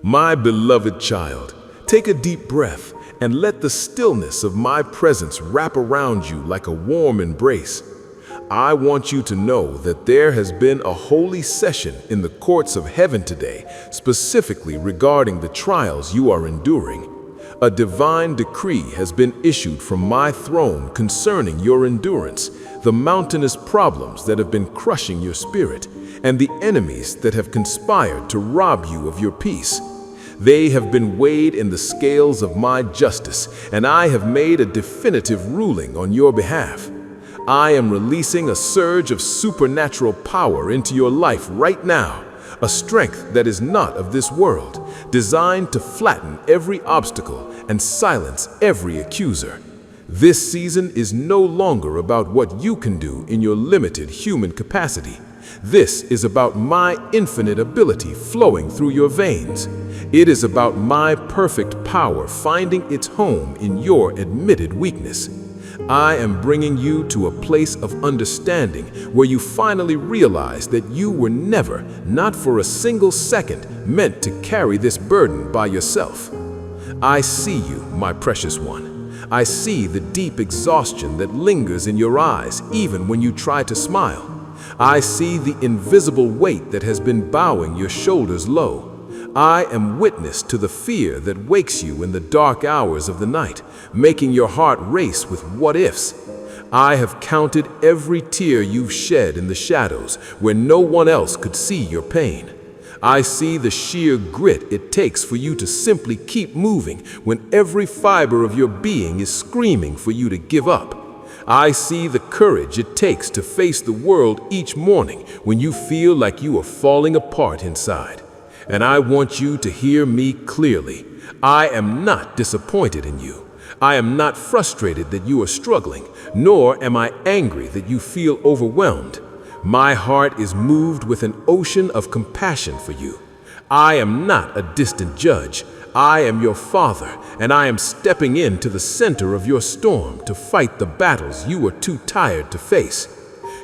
My beloved child, take a deep breath and let the stillness of my presence wrap around you like a warm embrace. I want you to know that there has been a holy session in the courts of heaven today, specifically regarding the trials you are enduring. A divine decree has been issued from my throne concerning your endurance, the mountainous problems that have been crushing your spirit, and the enemies that have conspired to rob you of your peace. They have been weighed in the scales of my justice, and I have made a definitive ruling on your behalf. I am releasing a surge of supernatural power into your life right now, a strength that is not of this world, designed to flatten every obstacle and silence every accuser. This season is no longer about what you can do in your limited human capacity. This is about my infinite ability flowing through your veins. It is about my perfect power finding its home in your admitted weakness. I am bringing you to a place of understanding where you finally realize that you were never, not for a single second, meant to carry this burden by yourself. I see you, my precious one. I see the deep exhaustion that lingers in your eyes even when you try to smile. I see the invisible weight that has been bowing your shoulders low. I am witness to the fear that wakes you in the dark hours of the night, making your heart race with what-ifs. I have counted every tear you've shed in the shadows where no one else could see your pain. I see the sheer grit it takes for you to simply keep moving when every fiber of your being is screaming for you to give up. I see the courage it takes to face the world each morning when you feel like you are falling apart inside. And I want you to hear me clearly. I am not disappointed in you. I am not frustrated that you are struggling, nor am I angry that you feel overwhelmed. My heart is moved with an ocean of compassion for you. I am not a distant judge. I am your father, and I am stepping into the center of your storm to fight the battles you are too tired to face.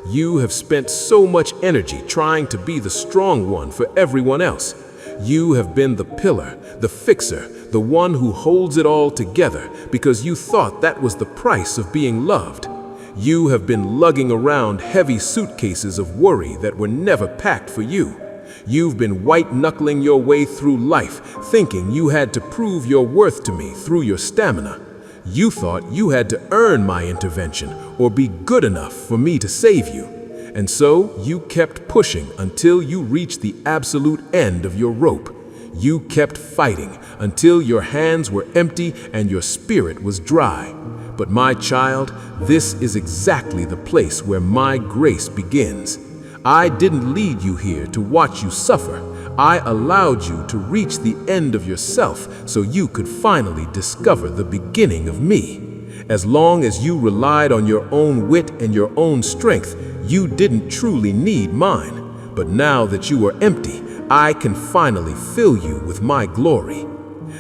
You have spent so much energy trying to be the strong one for everyone else. You have been the pillar, the fixer, the one who holds it all together because you thought that was the price of being loved. You have been lugging around heavy suitcases of worry that were never packed for you. You've been white-knuckling your way through life, thinking you had to prove your worth to me through your stamina. You thought you had to earn my intervention or be good enough for me to save you. And so you kept pushing until you reached the absolute end of your rope. You kept fighting until your hands were empty and your spirit was dry. But my child, this is exactly the place where my grace begins. I didn't lead you here to watch you suffer. I allowed you to reach the end of yourself so you could finally discover the beginning of me. As long as you relied on your own wit and your own strength, you didn't truly need mine. But now that you are empty, I can finally fill you with my glory.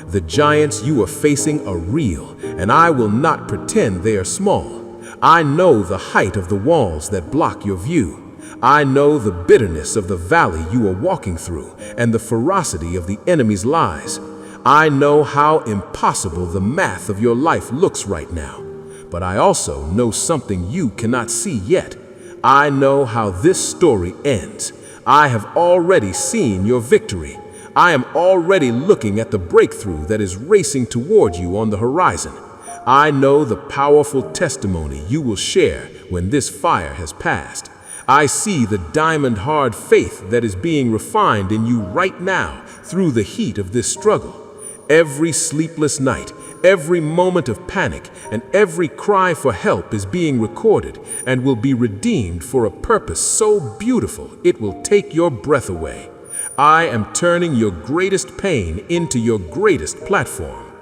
The giants you are facing are real, and I will not pretend they are small. I know the height of the walls that block your view. I know the bitterness of the valley you are walking through and the ferocity of the enemy's lies. I know how impossible the math of your life looks right now. But I also know something you cannot see yet. I know how this story ends. I have already seen your victory. I am already looking at the breakthrough that is racing toward you on the horizon. I know the powerful testimony you will share when this fire has passed. I see the diamond-hard faith that is being refined in you right now through the heat of this struggle. Every sleepless night, every moment of panic, and every cry for help is being recorded and will be redeemed for a purpose so beautiful it will take your breath away. I am turning your greatest pain into your greatest platform.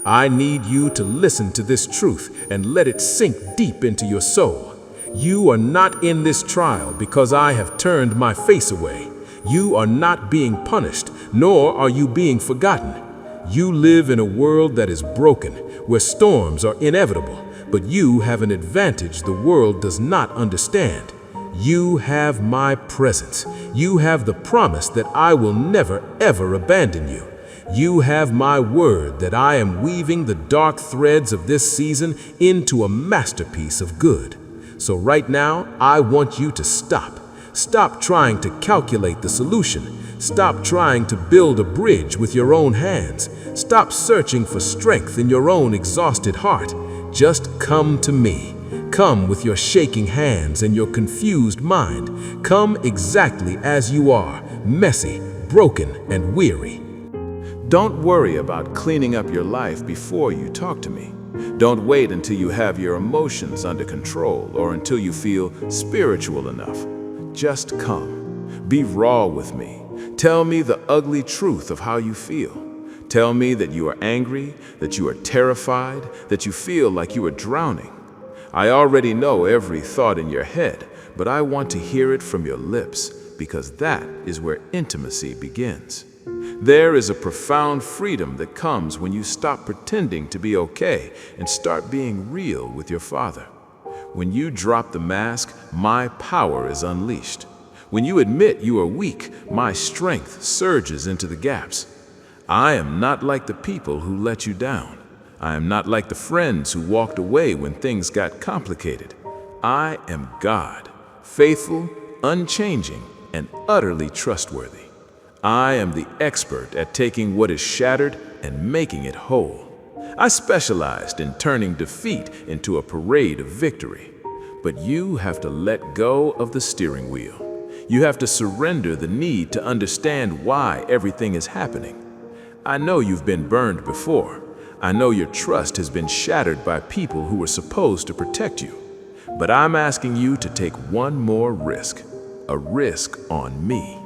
I need you to listen to this truth and let it sink deep into your soul. You are not in this trial because I have turned my face away. You are not being punished, nor are you being forgotten. You live in a world that is broken, where storms are inevitable, but you have an advantage the world does not understand. You have my presence. You have the promise that I will never, ever abandon you. You have my word that I am weaving the dark threads of this season into a masterpiece of good. So right now, I want you to stop. Stop trying to calculate the solution. Stop trying to build a bridge with your own hands. Stop searching for strength in your own exhausted heart. Just come to me. Come with your shaking hands and your confused mind. Come exactly as you are, messy, broken, and weary. Don't worry about cleaning up your life before you talk to me. Don't wait until you have your emotions under control or until you feel spiritual enough. Just come. Be raw with me. Tell me the ugly truth of how you feel. Tell me that you are angry, that you are terrified, that you feel like you are drowning. I already know every thought in your head, but I want to hear it from your lips because that is where intimacy begins. There is a profound freedom that comes when you stop pretending to be okay and start being real with your Father. When you drop the mask, my power is unleashed. When you admit you are weak, my strength surges into the gaps. I am not like the people who let you down. I am not like the friends who walked away when things got complicated. I am God, faithful, unchanging, and utterly trustworthy. I am the expert at taking what is shattered and making it whole. I specialized in turning defeat into a parade of victory. But you have to let go of the steering wheel. You have to surrender the need to understand why everything is happening. I know you've been burned before. I know your trust has been shattered by people who were supposed to protect you. But I'm asking you to take one more risk, a risk on me.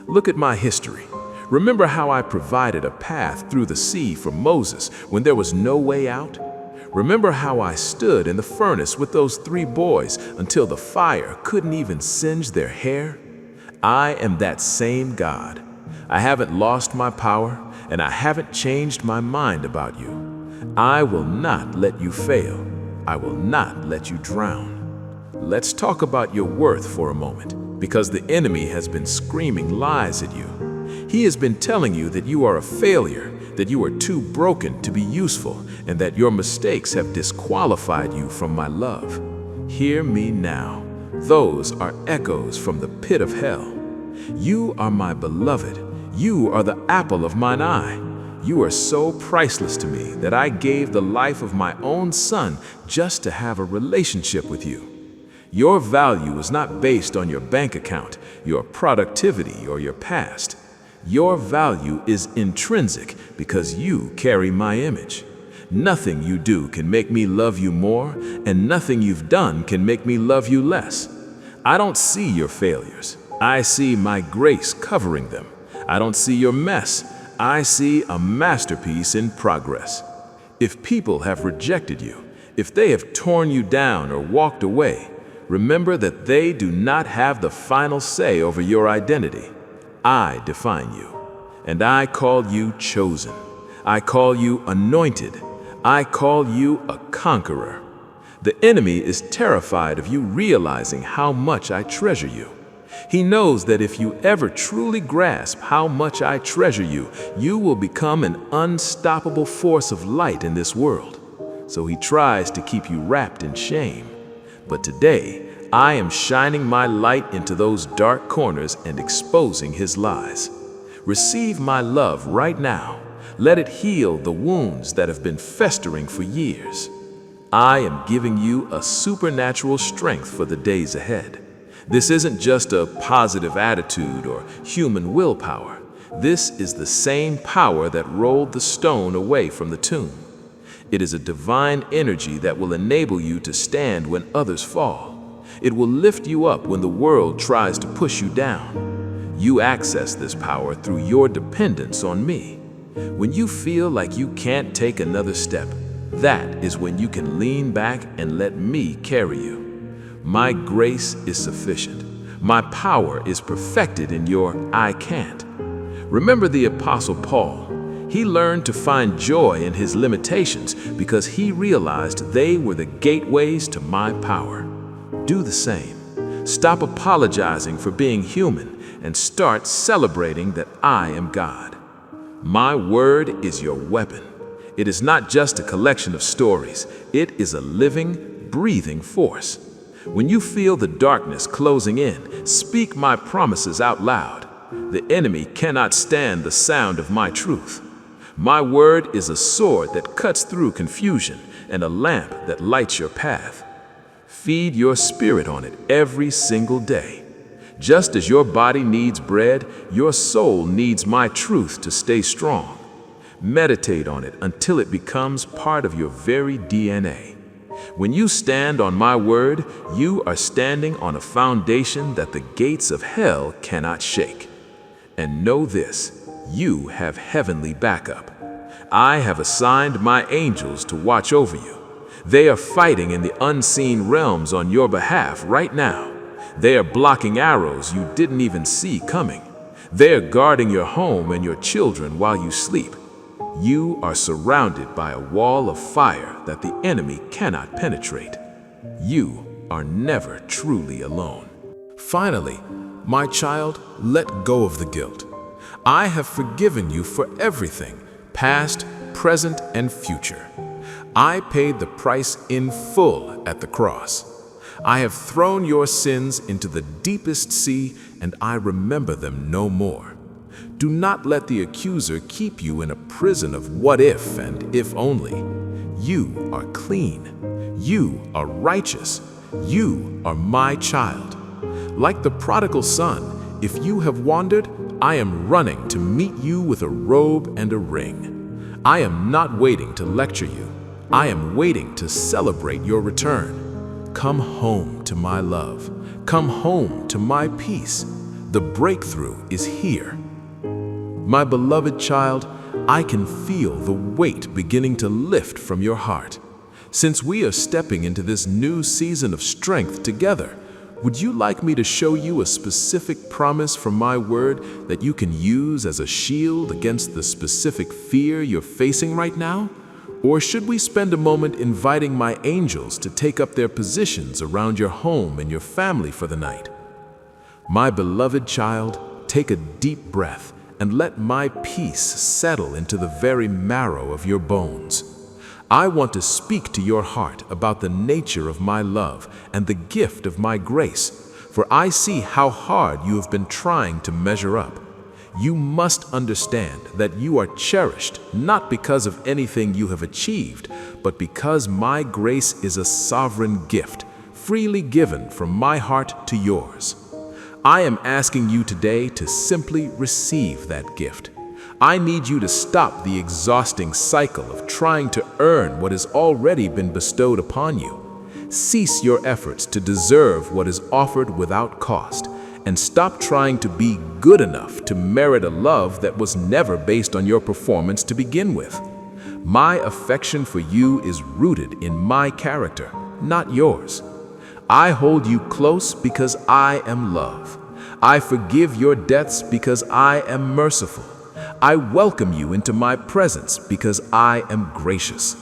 Look at my history. Remember how I provided a path through the sea for Moses when there was no way out? Remember how I stood in the furnace with those 3 boys until the fire couldn't even singe their hair? I am that same God. I haven't lost my power, and I haven't changed my mind about you. I will not let you fail. I will not let you drown. Let's talk about your worth for a moment, because the enemy has been screaming lies at you. He has been telling you that you are a failure, that you are too broken to be useful, and that your mistakes have disqualified you from my love. Hear me now. Those are echoes from the pit of hell. You are my beloved. You are the apple of mine eye. You are so priceless to me that I gave the life of my own son just to have a relationship with you. Your value is not based on your bank account, your productivity, or your past. Your value is intrinsic because you carry my image. Nothing you do can make me love you more, and nothing you've done can make me love you less. I don't see your failures. I see my grace covering them. I don't see your mess. I see a masterpiece in progress. If people have rejected you, if they have torn you down or walked away, remember that they do not have the final say over your identity. I define you, and I call you chosen. I call you anointed. I call you a conqueror. The enemy is terrified of you realizing how much I treasure you. He knows that if you ever truly grasp how much I treasure you, you will become an unstoppable force of light in this world. So he tries to keep you wrapped in shame. But today, I am shining my light into those dark corners and exposing his lies. Receive my love right now. Let it heal the wounds that have been festering for years. I am giving you a supernatural strength for the days ahead. This isn't just a positive attitude or human willpower. This is the same power that rolled the stone away from the tomb. It is a divine energy that will enable you to stand when others fall. It will lift you up when the world tries to push you down. You access this power through your dependence on me. When you feel like you can't take another step, that is when you can lean back and let me carry you. My grace is sufficient. My power is perfected in your I can't. Remember the Apostle Paul. He learned to find joy in his limitations because he realized they were the gateways to my power. Do the same. Stop apologizing for being human and start celebrating that I am God. My word is your weapon. It is not just a collection of stories. It is a living, breathing force. When you feel the darkness closing in, speak my promises out loud. The enemy cannot stand the sound of my truth. My word is a sword that cuts through confusion and a lamp that lights your path. Feed your spirit on it every single day. Just as your body needs bread, your soul needs my truth to stay strong. Meditate on it until it becomes part of your very DNA. When you stand on my word, you are standing on a foundation that the gates of hell cannot shake. And know this, you have heavenly backup. I have assigned my angels to watch over you. They are fighting in the unseen realms on your behalf right now. They are blocking arrows you didn't even see coming. They are guarding your home and your children while you sleep. You are surrounded by a wall of fire that the enemy cannot penetrate. You are never truly alone. Finally, my child, let go of the guilt. I have forgiven you for everything, past, present, and future. I paid the price in full at the cross. I have thrown your sins into the deepest sea, and I remember them no more. Do not let the accuser keep you in a prison of what if and if only. You are clean. You are righteous. You are my child. Like the prodigal son, if you have wandered, I am running to meet you with a robe and a ring. I am not waiting to lecture you. I am waiting to celebrate your return. Come home to my love. Come home to my peace. The breakthrough is here. My beloved child, I can feel the weight beginning to lift from your heart. Since we are stepping into this new season of strength together, would you like me to show you a specific promise from my word that you can use as a shield against the specific fear you're facing right now? Or should we spend a moment inviting my angels to take up their positions around your home and your family for the night? My beloved child, take a deep breath and let my peace settle into the very marrow of your bones. I want to speak to your heart about the nature of my love and the gift of my grace, for I see how hard you have been trying to measure up. You must understand that you are cherished not because of anything you have achieved, but because my grace is a sovereign gift, freely given from my heart to yours. I am asking you today to simply receive that gift. I need you to stop the exhausting cycle of trying to earn what has already been bestowed upon you. Cease your efforts to deserve what is offered without cost, and stop trying to be good enough to merit a love that was never based on your performance to begin with. My affection for you is rooted in my character, not yours. I hold you close because I am love. I forgive your debts because I am merciful. I welcome you into my presence because I am gracious.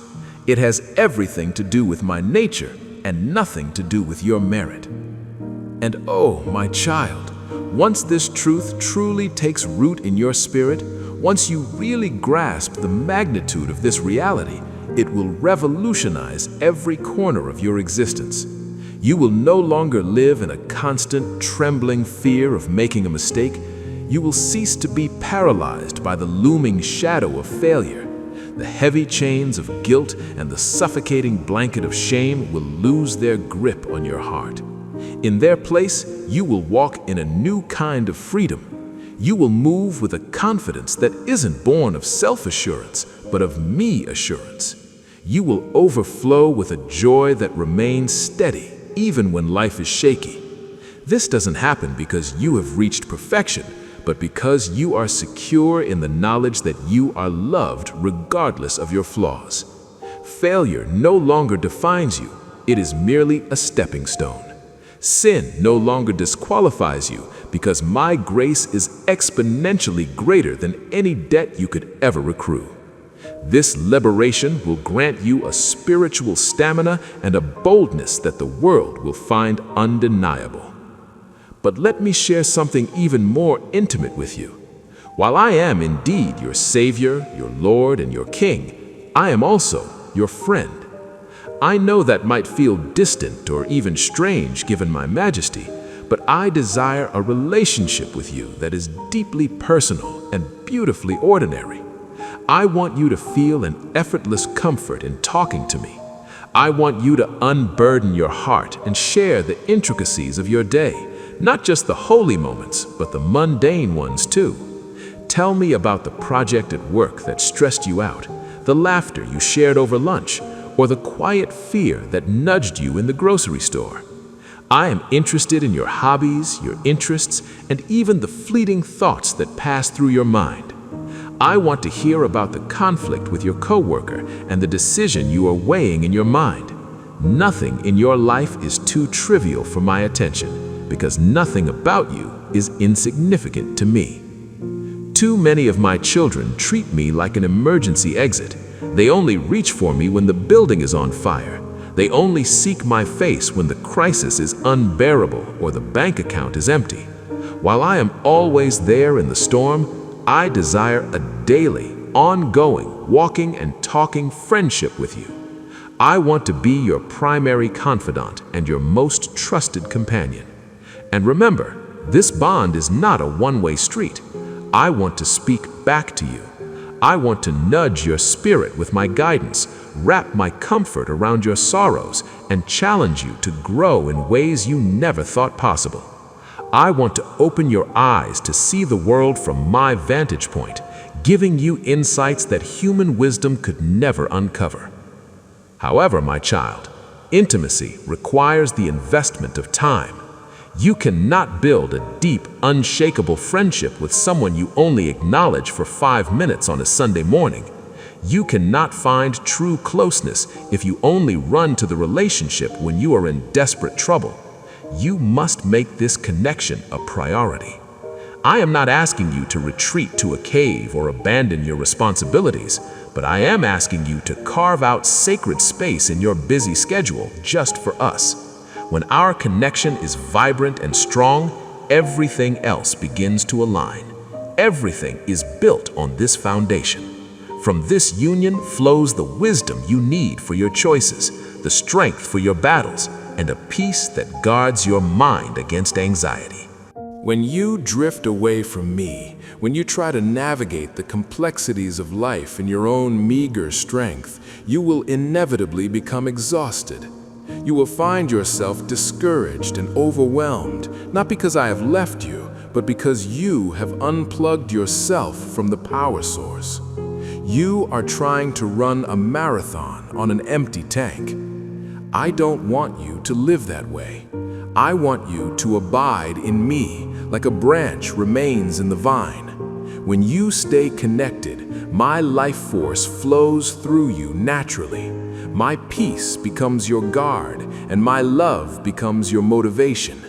It has everything to do with my nature and nothing to do with your merit. And oh, my child, once this truth truly takes root in your spirit, once you really grasp the magnitude of this reality, it will revolutionize every corner of your existence. You will no longer live in a constant, trembling fear of making a mistake. You will cease to be paralyzed by the looming shadow of failure. The heavy chains of guilt and the suffocating blanket of shame will lose their grip on your heart. In their place, you will walk in a new kind of freedom. You will move with a confidence that isn't born of self-assurance, but of me assurance. You will overflow with a joy that remains steady, even when life is shaky. This doesn't happen because you have reached perfection, but because you are secure in the knowledge that you are loved regardless of your flaws. Failure no longer defines you. It is merely a stepping stone. Sin no longer disqualifies you because my grace is exponentially greater than any debt you could ever accrue. This liberation will grant you a spiritual stamina and a boldness that the world will find undeniable. But let me share something even more intimate with you. While I am indeed your Savior, your Lord, and your King, I am also your friend. I know that might feel distant or even strange given my majesty, but I desire a relationship with you that is deeply personal and beautifully ordinary. I want you to feel an effortless comfort in talking to me. I want you to unburden your heart and share the intricacies of your day, not just the holy moments, but the mundane ones too. Tell me about the project at work that stressed you out, the laughter you shared over lunch, or the quiet fear that nudged you in the grocery store. I am interested in your hobbies, your interests, and even the fleeting thoughts that pass through your mind. I want to hear about the conflict with your coworker and the decision you are weighing in your mind. Nothing in your life is too trivial for my attention, because nothing about you is insignificant to me. Too many of my children treat me like an emergency exit. They only reach for me when the building is on fire. They only seek my face when the crisis is unbearable or the bank account is empty. While I am always there in the storm, I desire a daily, ongoing, walking and talking friendship with you. I want to be your primary confidant and your most trusted companion. And remember, this bond is not a one-way street. I want to speak back to you. I want to nudge your spirit with my guidance, wrap my comfort around your sorrows, and challenge you to grow in ways you never thought possible. I want to open your eyes to see the world from my vantage point, giving you insights that human wisdom could never uncover. However, my child, intimacy requires the investment of time. You cannot build a deep, unshakable friendship with someone you only acknowledge for 5 minutes on a Sunday morning. You cannot find true closeness if you only run to the relationship when you are in desperate trouble. You must make this connection a priority. I am not asking you to retreat to a cave or abandon your responsibilities, but I am asking you to carve out sacred space in your busy schedule just for us. When our connection is vibrant and strong, everything else begins to align. Everything is built on this foundation. From this union flows the wisdom you need for your choices, the strength for your battles, and a peace that guards your mind against anxiety. When you drift away from me, when you try to navigate the complexities of life in your own meager strength, you will inevitably become exhausted. You will find yourself discouraged and overwhelmed, not because I have left you, but because you have unplugged yourself from the power source. You are trying to run a marathon on an empty tank. I don't want you to live that way. I want you to abide in me, like a branch remains in the vine. When you stay connected, my life force flows through you naturally. My peace becomes your guard, and my love becomes your motivation.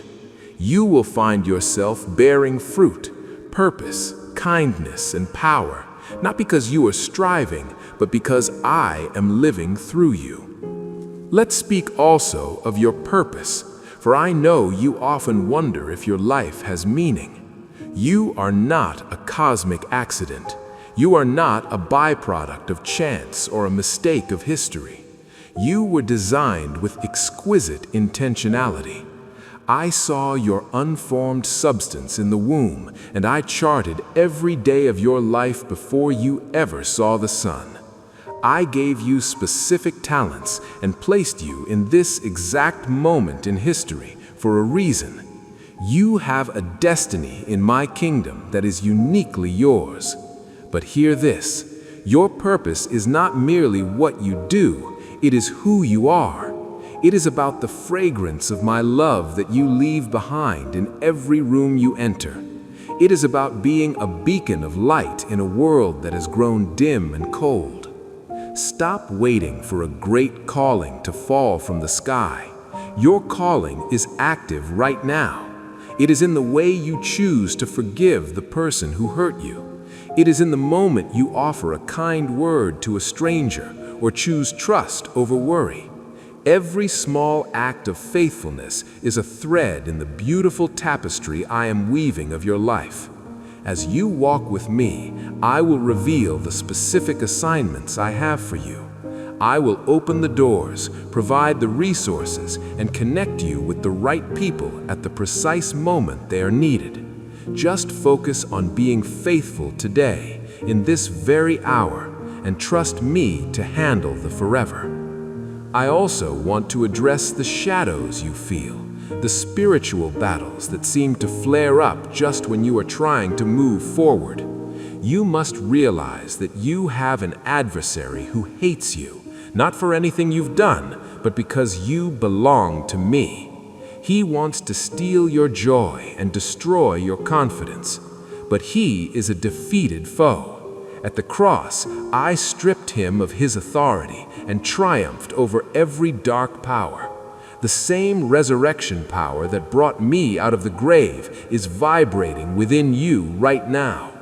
You will find yourself bearing fruit, purpose, kindness, and power, not because you are striving, but because I am living through you. Let's speak also of your purpose, for I know you often wonder if your life has meaning. You are not a cosmic accident. You are not a byproduct of chance or a mistake of history. You were designed with exquisite intentionality. I saw your unformed substance in the womb, and I charted every day of your life before you ever saw the sun. I gave you specific talents and placed you in this exact moment in history for a reason. You have a destiny in my kingdom that is uniquely yours. But hear this, your purpose is not merely what you do, it is who you are. It is about the fragrance of my love that you leave behind in every room you enter. It is about being a beacon of light in a world that has grown dim and cold. Stop waiting for a great calling to fall from the sky. Your calling is active right now. It is in the way you choose to forgive the person who hurt you. It is in the moment you offer a kind word to a stranger or choose trust over worry. Every small act of faithfulness is a thread in the beautiful tapestry I am weaving of your life. As you walk with me, I will reveal the specific assignments I have for you. I will open the doors, provide the resources, and connect you with the right people at the precise moment they are needed. Just focus on being faithful today, in this very hour, and trust me to handle the forever. I also want to address the shadows you feel, the spiritual battles that seem to flare up just when you are trying to move forward. You must realize that you have an adversary who hates you, not for anything you've done, but because you belong to me. He wants to steal your joy and destroy your confidence, but he is a defeated foe. At the cross, I stripped him of his authority and triumphed over every dark power. The same resurrection power that brought me out of the grave is vibrating within you right now.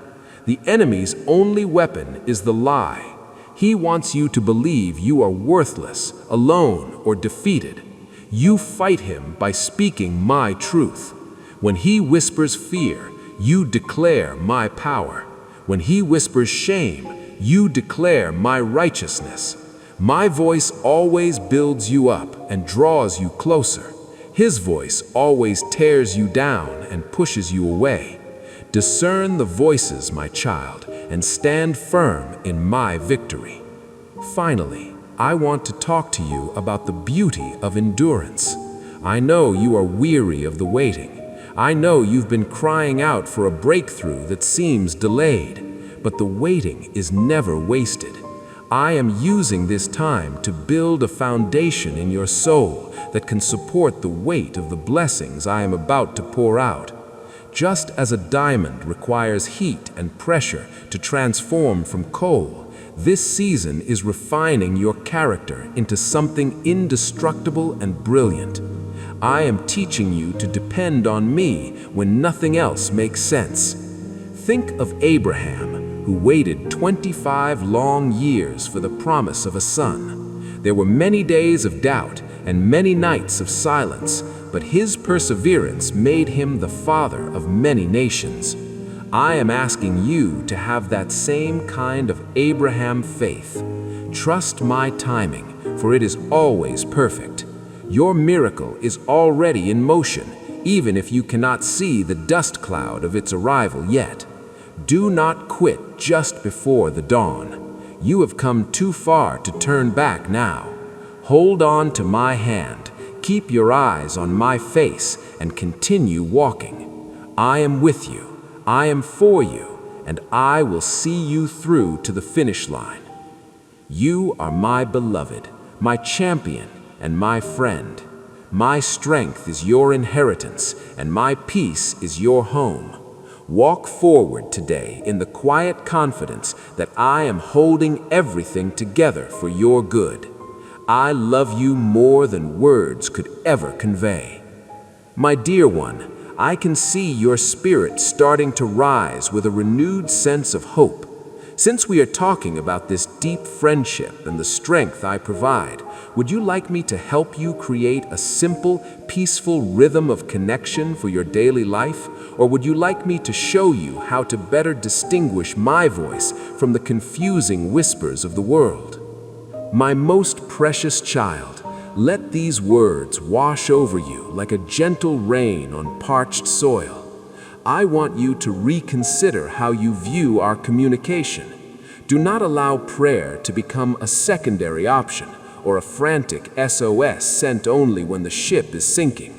The enemy's only weapon is the lie. He wants you to believe you are worthless, alone, or defeated. You fight him by speaking my truth. When he whispers fear, you declare my power. When he whispers shame, you declare my righteousness. My voice always builds you up and draws you closer. His voice always tears you down and pushes you away. Discern the voices, my child, and stand firm in my victory. Finally, I want to talk to you about the beauty of endurance. I know you are weary of the waiting. I know you've been crying out for a breakthrough that seems delayed, but the waiting is never wasted. I am using this time to build a foundation in your soul that can support the weight of the blessings I am about to pour out. Just as a diamond requires heat and pressure to transform from coal, this season is refining your character into something indestructible and brilliant. I am teaching you to depend on me when nothing else makes sense. Think of Abraham, who waited 25 long years for the promise of a son. There were many days of doubt and many nights of silence, but his perseverance made him the father of many nations. I am asking you to have that same kind of Abraham faith. Trust my timing, for it is always perfect. Your miracle is already in motion, even if you cannot see the dust cloud of its arrival yet. Do not quit just before the dawn. You have come too far to turn back now. Hold on to my hand, keep your eyes on my face, and continue walking. I am with you, I am for you, and I will see you through to the finish line. You are my beloved, my champion, and my friend. My strength is your inheritance, and my peace is your home. Walk forward today in the quiet confidence that I am holding everything together for your good. I love you more than words could ever convey. My dear one, I can see your spirit starting to rise with a renewed sense of hope. Since we are talking about this deep friendship and the strength I provide, would you like me to help you create a simple, peaceful rhythm of connection for your daily life? Or would you like me to show you how to better distinguish my voice from the confusing whispers of the world? My most precious child, let these words wash over you like a gentle rain on parched soil. I want you to reconsider how you view our communication. Do not allow prayer to become a secondary option or a frantic SOS sent only when the ship is sinking.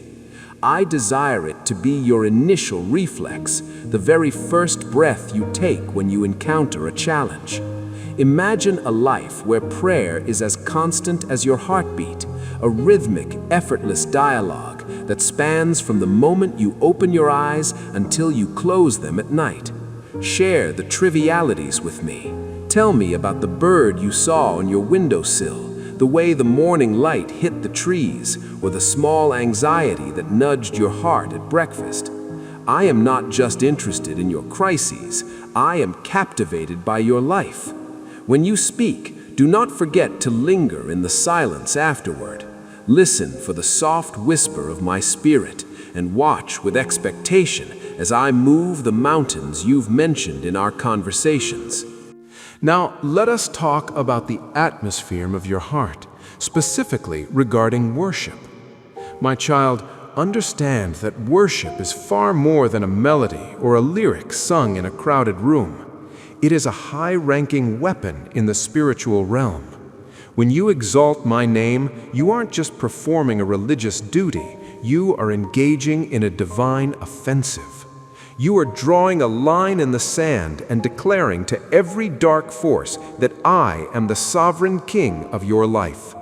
I desire it to be your initial reflex, the very first breath you take when you encounter a challenge. Imagine a life where prayer is as constant as your heartbeat, a rhythmic, effortless dialogue that spans from the moment you open your eyes until you close them at night. Share the trivialities with me. Tell me about the bird you saw on your windowsill, the way the morning light hit the trees, or the small anxiety that nudged your heart at breakfast. I am not just interested in your crises, I am captivated by your life. When you speak, do not forget to linger in the silence afterward. Listen for the soft whisper of my spirit and watch with expectation as I move the mountains you've mentioned in our conversations. Now, let us talk about the atmosphere of your heart, specifically regarding worship. My child, understand that worship is far more than a melody or a lyric sung in a crowded room. It is a high-ranking weapon in the spiritual realm. When you exalt my name, you aren't just performing a religious duty, you are engaging in a divine offensive. You are drawing a line in the sand and declaring to every dark force that I am the sovereign king of your life.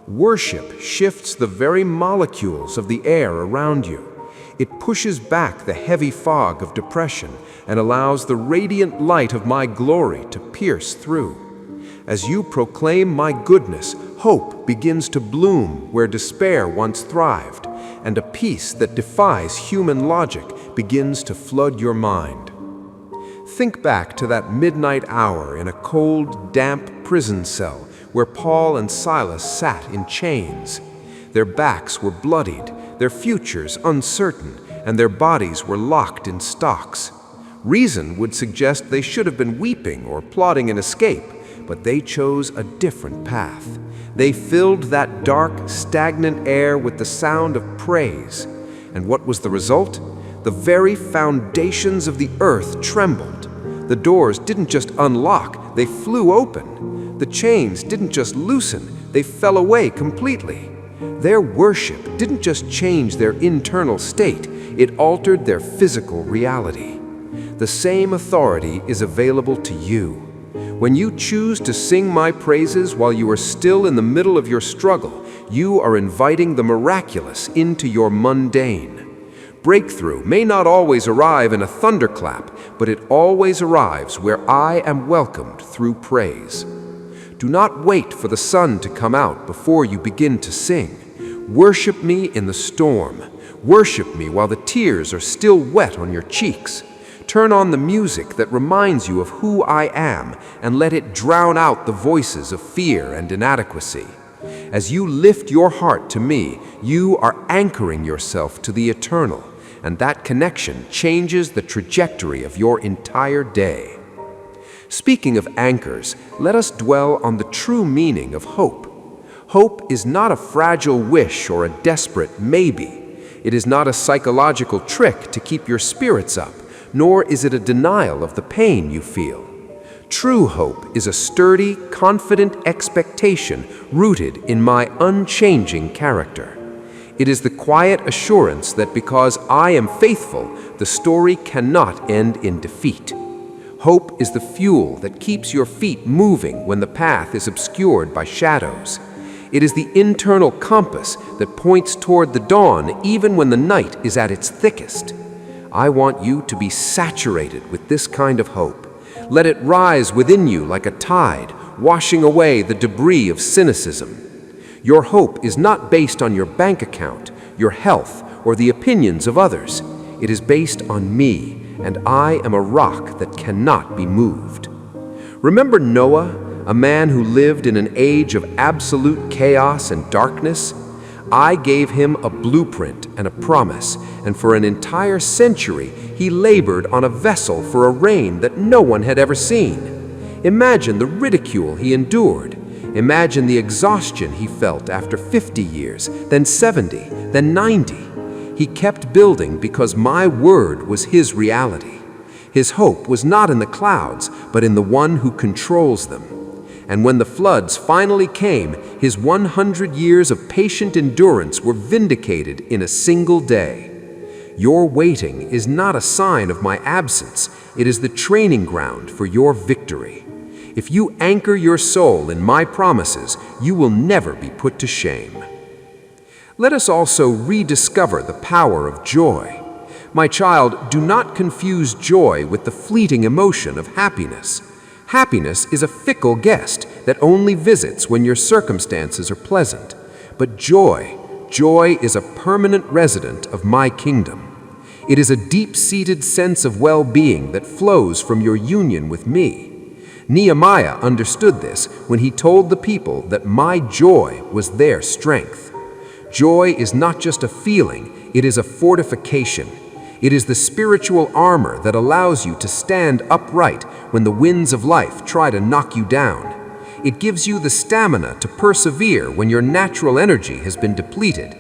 Worship shifts the very molecules of the air around you. It pushes back the heavy fog of depression and allows the radiant light of my glory to pierce through. As you proclaim my goodness, hope begins to bloom where despair once thrived, and a peace that defies human logic begins to flood your mind. Think back to that midnight hour in a cold, damp prison cell where Paul and Silas sat in chains. Their backs were bloodied, their futures uncertain, and their bodies were locked in stocks. Reason would suggest they should have been weeping or plotting an escape, but they chose a different path. They filled that dark, stagnant air with the sound of praise. And what was the result? The very foundations of the earth trembled. The doors didn't just unlock, they flew open. The chains didn't just loosen, they fell away completely. Their worship didn't just change their internal state, it altered their physical reality. The same authority is available to you. When you choose to sing my praises while you are still in the middle of your struggle, you are inviting the miraculous into your mundane. Breakthrough may not always arrive in a thunderclap, but it always arrives where I am welcomed through praise. Do not wait for the sun to come out before you begin to sing. Worship me in the storm. Worship me while the tears are still wet on your cheeks. Turn on the music that reminds you of who I am and let it drown out the voices of fear and inadequacy. As you lift your heart to me, you are anchoring yourself to the eternal, and that connection changes the trajectory of your entire day. Speaking of anchors, let us dwell on the true meaning of hope. Hope is not a fragile wish or a desperate maybe. It is not a psychological trick to keep your spirits up, nor is it a denial of the pain you feel. True hope is a sturdy, confident expectation rooted in my unchanging character. It is the quiet assurance that because I am faithful, the story cannot end in defeat. Hope is the fuel that keeps your feet moving when the path is obscured by shadows. It is the internal compass that points toward the dawn even when the night is at its thickest. I want you to be saturated with this kind of hope. Let it rise within you like a tide, washing away the debris of cynicism. Your hope is not based on your bank account, your health, or the opinions of others. It is based on me, and I am a rock that cannot be moved. Remember Noah, a man who lived in an age of absolute chaos and darkness? I gave him a blueprint and a promise, and for an entire century he labored on a vessel for a reign that no one had ever seen. Imagine the ridicule he endured. Imagine the exhaustion he felt after 50 years, then 70, then 90. He kept building because my word was his reality. His hope was not in the clouds, but in the one who controls them. And when the floods finally came, his 100 years of patient endurance were vindicated in a single day. Your waiting is not a sign of my absence, it is the training ground for your victory. If you anchor your soul in my promises, you will never be put to shame. Let us also rediscover the power of joy. My child, do not confuse joy with the fleeting emotion of happiness. Happiness is a fickle guest that only visits when your circumstances are pleasant. But joy is a permanent resident of my kingdom. It is a deep-seated sense of well-being that flows from your union with me. Nehemiah understood this when he told the people that my joy was their strength. Joy is not just a feeling, it is a fortification. It is the spiritual armor that allows you to stand upright when the winds of life try to knock you down. It gives you the stamina to persevere when your natural energy has been depleted.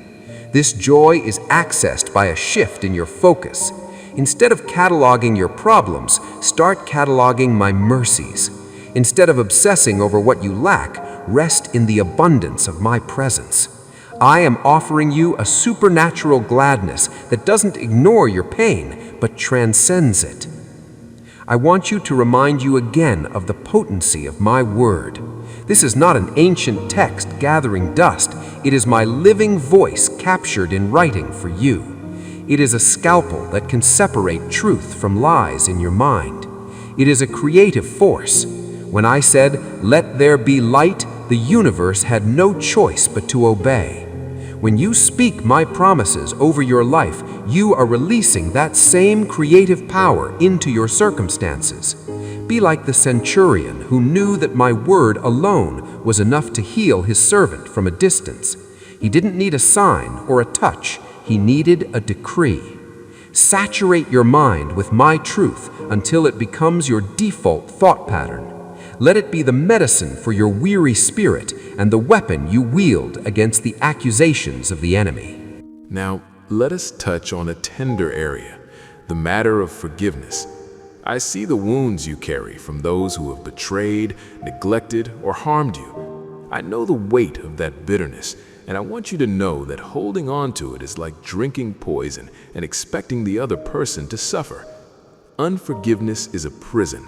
This joy is accessed by a shift in your focus. Instead of cataloging your problems, start cataloging my mercies. Instead of obsessing over what you lack, rest in the abundance of my presence. I am offering you a supernatural gladness that doesn't ignore your pain, but transcends it. I want you to remind you again of the potency of my word. This is not an ancient text gathering dust. It is my living voice captured in writing for you. It is a scalpel that can separate truth from lies in your mind. It is a creative force. When I said, "Let there be light," the universe had no choice but to obey. When you speak my promises over your life, you are releasing that same creative power into your circumstances. Be like the centurion who knew that my word alone was enough to heal his servant from a distance. He didn't need a sign or a touch, he needed a decree. Saturate your mind with my truth until it becomes your default thought pattern. Let it be the medicine for your weary spirit and the weapon you wield against the accusations of the enemy. Now, let us touch on a tender area, the matter of forgiveness. I see the wounds you carry from those who have betrayed, neglected, or harmed you. I know the weight of that bitterness, and I want you to know that holding on to it is like drinking poison and expecting the other person to suffer. Unforgiveness is a prison,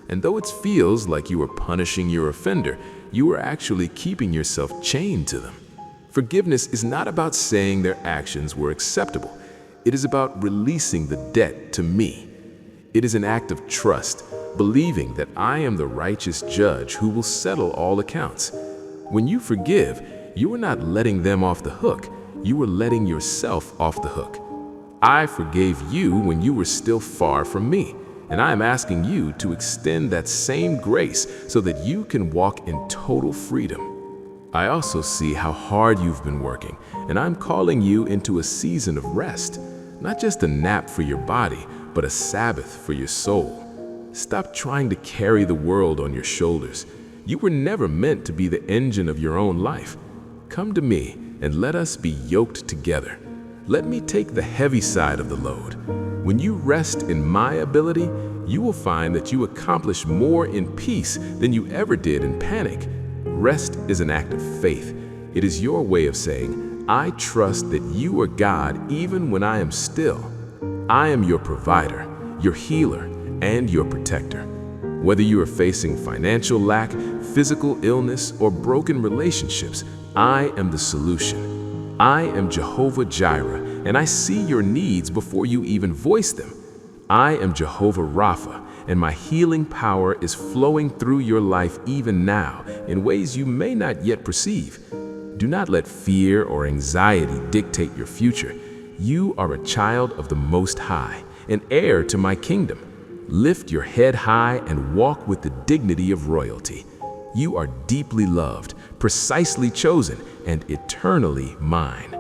and though it feels like you are punishing your offender, you are actually keeping yourself chained to them. Forgiveness is not about saying their actions were acceptable. It is about releasing the debt to me. It is an act of trust, believing that I am the righteous judge who will settle all accounts. When you forgive, you are not letting them off the hook. You are letting yourself off the hook. I forgave you when you were still far from me, and I am asking you to extend that same grace so that you can walk in total freedom. I also see how hard you've been working, and I'm calling you into a season of rest, not just a nap for your body, but a Sabbath for your soul. Stop trying to carry the world on your shoulders. You were never meant to be the engine of your own life. Come to me and let us be yoked together. Let me take the heavy side of the load. When you rest in my ability, you will find that you accomplish more in peace than you ever did in panic. Rest is an act of faith. It is your way of saying, I trust that you are God even when I am still. I am your provider, your healer, and your protector. Whether you are facing financial lack, physical illness, or broken relationships, I am the solution. I am Jehovah Jireh, and I see your needs before you even voice them. I am Jehovah Rapha, and my healing power is flowing through your life even now in ways you may not yet perceive. Do not let fear or anxiety dictate your future. You are a child of the Most High, an heir to my kingdom. Lift your head high and walk with the dignity of royalty. You are deeply loved, precisely chosen, and eternally mine.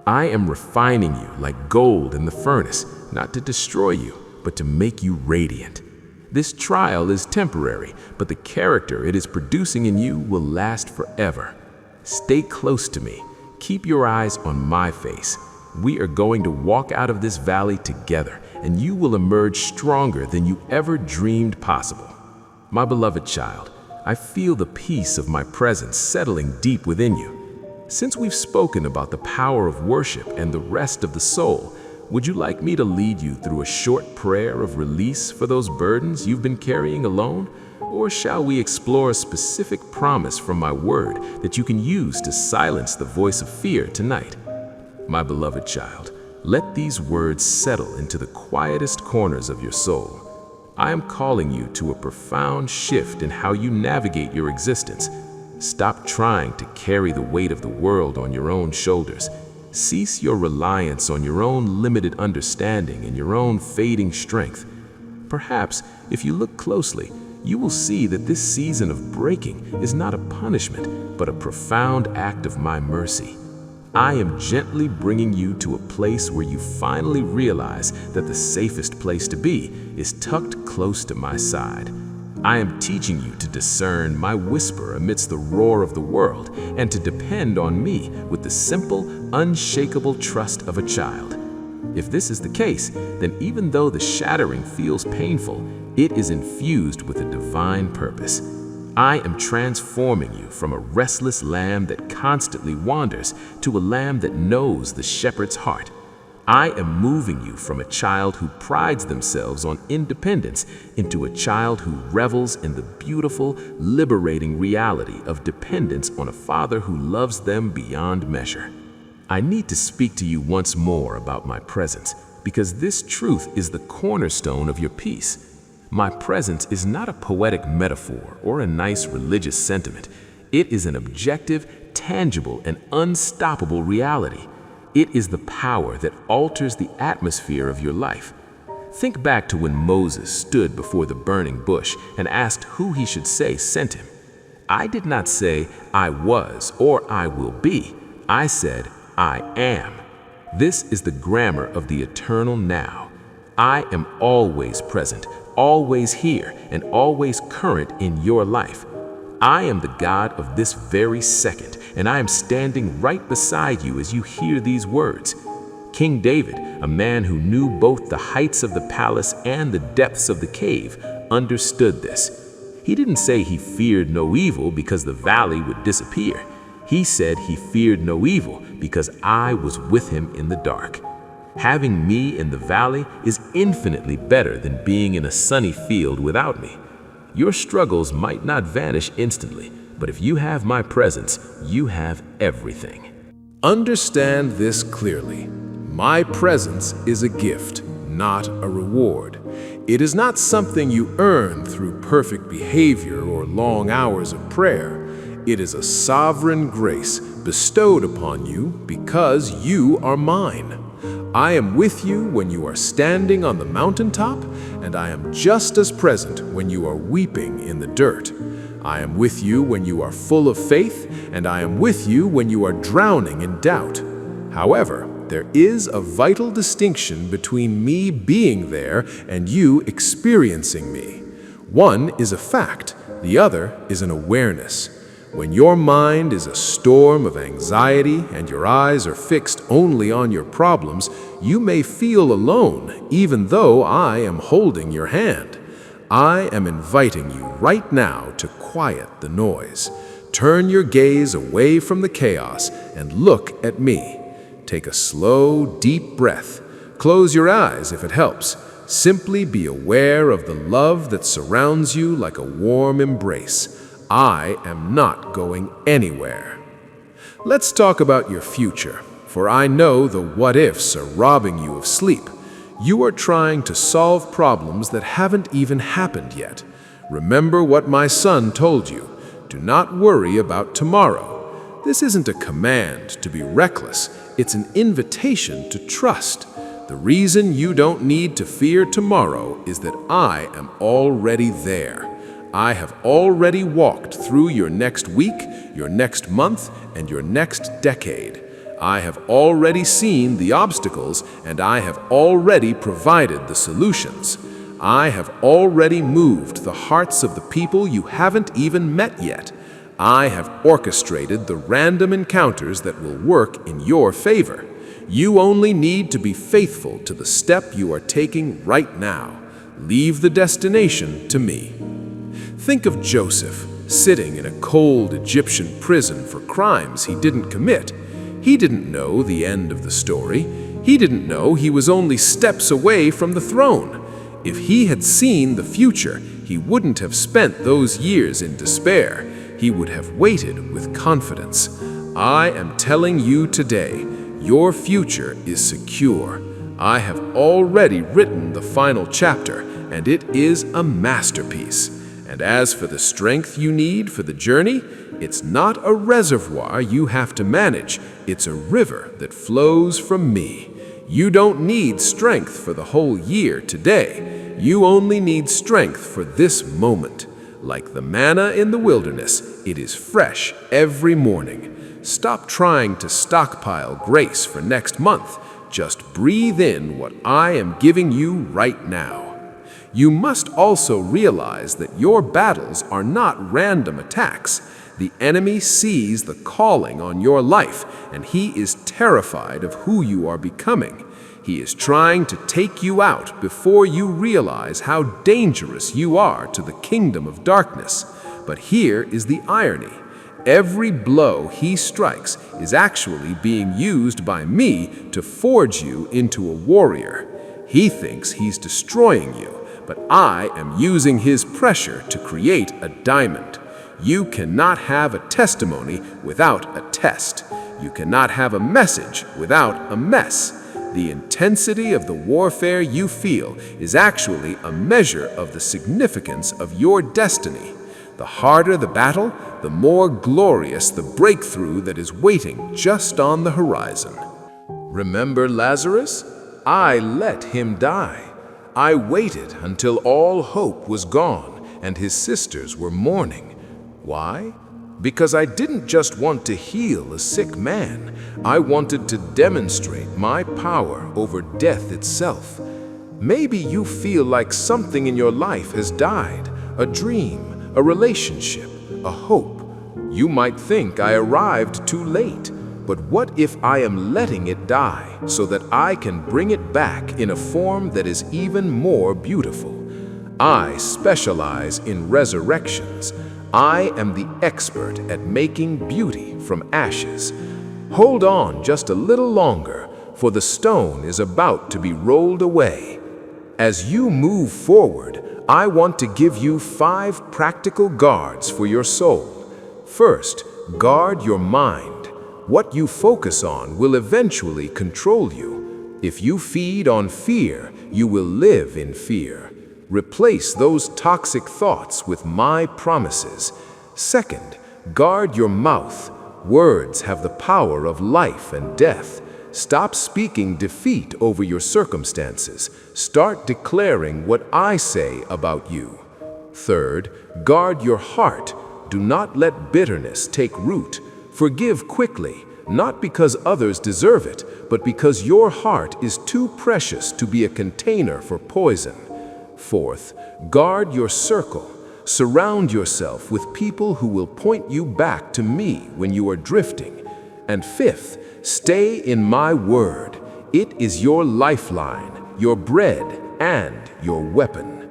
I am refining you like gold in the furnace, not to destroy you, but to make you radiant. This trial is temporary, but the character it is producing in you will last forever. Stay close to me. Keep your eyes on my face. We are going to walk out of this valley together, and you will emerge stronger than you ever dreamed possible. My beloved child, I feel the peace of my presence settling deep within you. Since we've spoken about the power of worship and the rest of the soul, would you like me to lead you through a short prayer of release for those burdens you've been carrying alone? Or shall we explore a specific promise from my word that you can use to silence the voice of fear tonight? My beloved child, let these words settle into the quietest corners of your soul. I am calling you to a profound shift in how you navigate your existence. Stop trying to carry the weight of the world on your own shoulders. Cease your reliance on your own limited understanding and your own fading strength. Perhaps, if you look closely, you will see that this season of breaking is not a punishment, but a profound act of my mercy. I am gently bringing you to a place where you finally realize that the safest place to be is tucked close to my side. I am teaching you to discern my whisper amidst the roar of the world and to depend on me with the simple, unshakable trust of a child. If this is the case, then even though the shattering feels painful, it is infused with a divine purpose. I am transforming you from a restless lamb that constantly wanders to a lamb that knows the shepherd's heart. I am moving you from a child who prides themselves on independence into a child who revels in the beautiful, liberating reality of dependence on a father who loves them beyond measure. I need to speak to you once more about my presence, because this truth is the cornerstone of your peace. My presence is not a poetic metaphor or a nice religious sentiment. It is an objective, tangible, and unstoppable reality. It is the power that alters the atmosphere of your life. Think back to when Moses stood before the burning bush and asked who he should say sent him. I did not say, "I was" or "I will be." I said, "I am." This is the grammar of the eternal now. I am always present, always here, and always current in your life. I am the God of this very second, and I am standing right beside you as you hear these words. King David, a man who knew both the heights of the palace and the depths of the cave, understood this. He didn't say he feared no evil because the valley would disappear. He said he feared no evil because I was with him in the dark. Having me in the valley is infinitely better than being in a sunny field without me. Your struggles might not vanish instantly, but if you have my presence, you have everything. Understand this clearly. My presence is a gift, not a reward. It is not something you earn through perfect behavior or long hours of prayer. It is a sovereign grace bestowed upon you because you are mine. I am with you when you are standing on the mountaintop, and I am just as present when you are weeping in the dirt. I am with you when you are full of faith, and I am with you when you are drowning in doubt. However, there is a vital distinction between me being there and you experiencing me. One is a fact, the other is an awareness. When your mind is a storm of anxiety and your eyes are fixed only on your problems, you may feel alone, even though I am holding your hand. I am inviting you right now to quiet the noise. Turn your gaze away from the chaos and look at me. Take a slow, deep breath. Close your eyes if it helps. Simply be aware of the love that surrounds you like a warm embrace. I am not going anywhere. Let's talk about your future, for I know the what-ifs are robbing you of sleep. You are trying to solve problems that haven't even happened yet. Remember what my son told you. Do not worry about tomorrow. This isn't a command to be reckless. It's an invitation to trust. The reason you don't need to fear tomorrow is that I am already there. I have already walked through your next week, your next month, and your next decade. I have already seen the obstacles, and I have already provided the solutions. I have already moved the hearts of the people you haven't even met yet. I have orchestrated the random encounters that will work in your favor. You only need to be faithful to the step you are taking right now. Leave the destination to me. Think of Joseph, sitting in a cold Egyptian prison for crimes he didn't commit. He didn't know the end of the story. He didn't know he was only steps away from the throne. If he had seen the future, he wouldn't have spent those years in despair. He would have waited with confidence. I am telling you today, your future is secure. I have already written the final chapter, and it is a masterpiece. And as for the strength you need for the journey, it's not a reservoir you have to manage. It's a river that flows from me. You don't need strength for the whole year today. You only need strength for this moment. Like the manna in the wilderness, it is fresh every morning. Stop trying to stockpile grace for next month. Just breathe in what I am giving you right now. You must also realize that your battles are not random attacks. The enemy sees the calling on your life, and he is terrified of who you are becoming. He is trying to take you out before you realize how dangerous you are to the kingdom of darkness. But here is the irony. Every blow he strikes is actually being used by me to forge you into a warrior. He thinks he's destroying you, but I am using his pressure to create a diamond. You cannot have a testimony without a test. You cannot have a message without a mess. The intensity of the warfare you feel is actually a measure of the significance of your destiny. The harder the battle, the more glorious the breakthrough that is waiting just on the horizon. Remember Lazarus? I let him die. I waited until all hope was gone and his sisters were mourning. Why? Because I didn't just want to heal a sick man. I wanted to demonstrate my power over death itself. Maybe you feel like something in your life has died, a dream, a relationship, a hope. You might think I arrived too late, but what if I am letting it die so that I can bring it back in a form that is even more beautiful? I specialize in resurrections. I am the expert at making beauty from ashes. Hold on just a little longer, for the stone is about to be rolled away. As you move forward, I want to give you 5 practical guards for your soul. First, guard your mind. What you focus on will eventually control you. If you feed on fear, you will live in fear. Replace those toxic thoughts with my promises. Second, guard your mouth. Words have the power of life and death. Stop speaking defeat over your circumstances. Start declaring what I say about you. Third, guard your heart. Do not let bitterness take root. Forgive quickly, not because others deserve it, but because your heart is too precious to be a container for poison. Fourth, guard your circle. Surround yourself with people who will point you back to me when you are drifting. And fifth, stay in my word. It is your lifeline, your bread, and your weapon.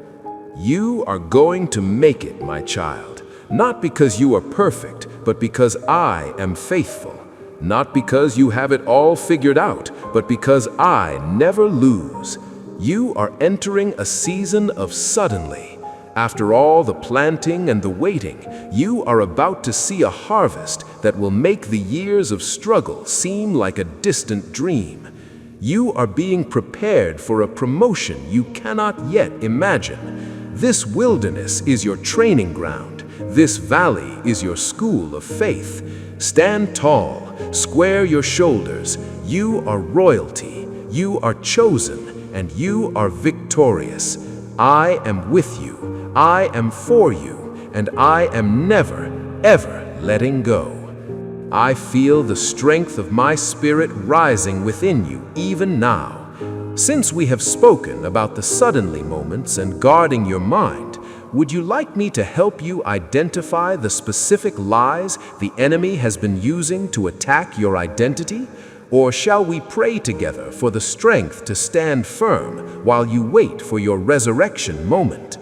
You are going to make it, my child, not because you are perfect, but because I am faithful. Not because you have it all figured out, but because I never lose. You are entering a season of suddenly. After all the planting and the waiting, you are about to see a harvest that will make the years of struggle seem like a distant dream. You are being prepared for a promotion you cannot yet imagine. This wilderness is your training ground. This valley is your school of faith. Stand tall, square your shoulders. You are royalty. You are chosen. And you are victorious. I am with you, I am for you, and I am never, ever letting go. I feel the strength of my spirit rising within you even now. Since we have spoken about the suddenly moments and guarding your mind, would you like me to help you identify the specific lies the enemy has been using to attack your identity? Or shall we pray together for the strength to stand firm while you wait for your resurrection moment?